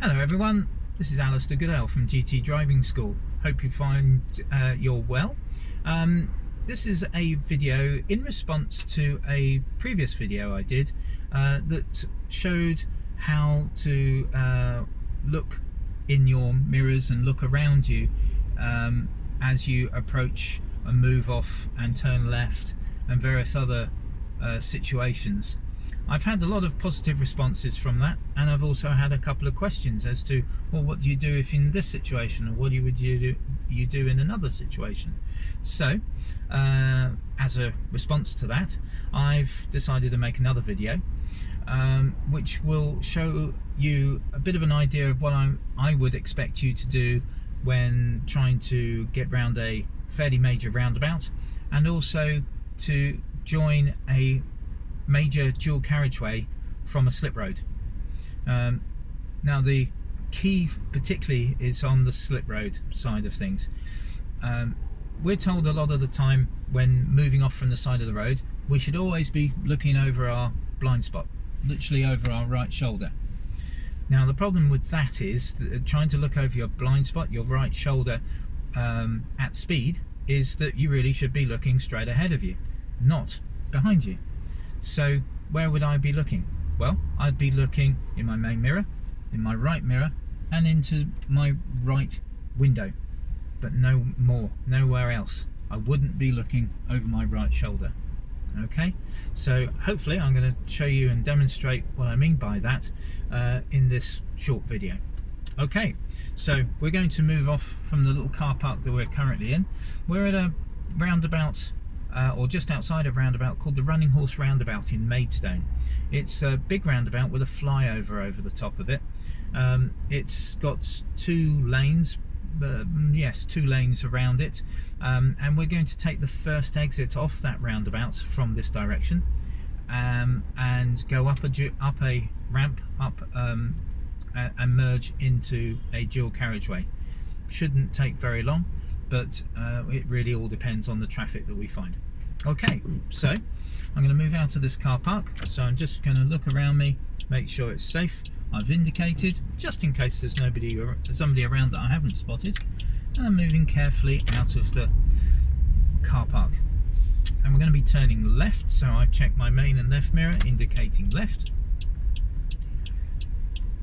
Hello everyone, this is Alistair Goodell from GT Driving School. Hope you find you're well. This is a video in response to a previous video I did that showed how to look in your mirrors and look around you as you approach and move off and turn left and various other situations. I've had a lot of positive responses from that, and I've also had a couple of questions as to, well, what do you do if in this situation, or what would you do in another situation? So as a response to that, I've decided to make another video which will show you a bit of an idea of what I would expect you to do when trying to get round a fairly major roundabout, and also to join a major dual carriageway from a slip road. Now the key particularly is on the slip road side of things. We're told a lot of the time when moving off from the side of the road, we should always be looking over our blind spot, literally over our right shoulder. Now the problem with that is that trying to look over your blind spot, your right shoulder at speed, is that you really should be looking straight ahead of you, not behind you. So where would I be looking? Well, I'd be looking in my main mirror, in my right mirror, and into my right window, but no more, nowhere else. I wouldn't be looking over my right shoulder. Okay, so hopefully I'm going to show you and demonstrate what I mean by that in this short video. Okay, so we're going to move off from the little car park that we're currently in. We're at a roundabout, or just outside of roundabout, called the Running Horse Roundabout in Maidstone. It's a big roundabout with a flyover over the top of it. It's got two lanes, yes, two lanes around it, and we're going to take the first exit off that roundabout from this direction, and go up a ramp up and merge into a dual carriageway. Shouldn't take very long, but it really all depends on the traffic that we find. Okay, so I'm going to move out of this car park, so I'm just going to look around me, make sure it's safe. I've indicated, just in case there's somebody around that I haven't spotted, and I'm moving carefully out of the car park. And we're going to be turning left, so I've checked my main and left mirror, indicating left.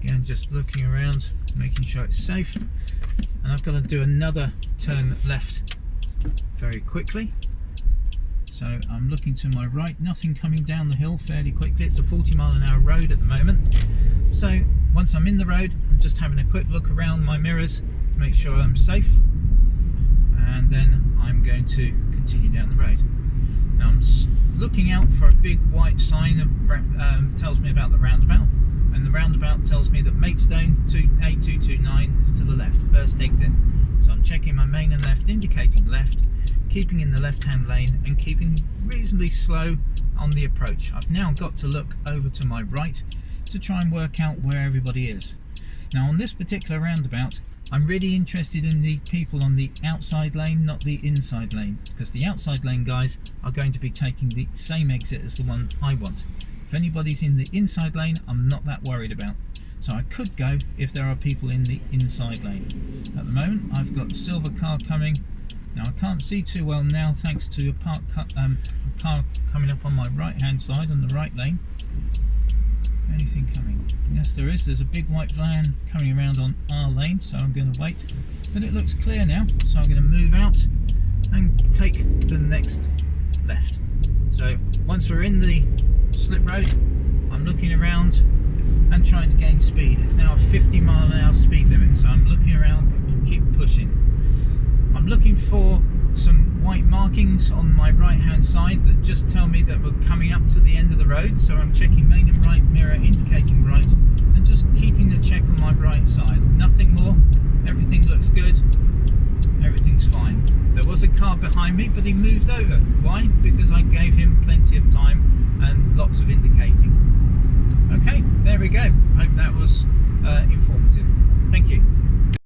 Again, just looking around, making sure it's safe. And I've got to do another turn left very quickly. So I'm looking to my right, nothing coming down the hill fairly quickly. It's a 40-mile-an-hour road at the moment. So once I'm in the road, I'm just having a quick look around my mirrors to make sure I'm safe. And then I'm going to continue down the road. Now I'm looking out for a big white sign that tells me about the roundabout. And the roundabout tells me that Maidstone A229 is to the left, first exit. So I'm checking my main and left, indicating left, keeping in the left-hand lane and keeping reasonably slow on the approach. I've now got to look over to my right to try and work out where everybody is. Now on this particular roundabout, I'm really interested in the people on the outside lane, not the inside lane, because the outside lane guys are going to be taking the same exit as the one I want. If anybody's in the inside lane, I'm not that worried about. So I could go if there are people in the inside lane. At the moment, I've got a silver car coming. Now I can't see too well now, thanks to a car coming up on my right-hand side on the right lane. Anything coming? Yes, there is. There's a big white van coming around on our lane, so I'm going to wait. But it looks clear now, so I'm going to move out and take the next left. So once we're in the slip road, I'm looking around and trying to gain speed. It's now a 50-mile-an-hour speed limit, so I'm looking around, keep pushing. I'm looking for some white markings on my right-hand side that just tell me that we're coming up to the end of the road, so I'm checking main and right mirror, indicating right, and just keeping a check on my right side. Nothing more. Everything looks good. Everything's fine. There was a car behind me, but he moved over. Why? Because I gave him plenty of time and lots of indicating. Okay, there we go. Hope that was informative. Thank you.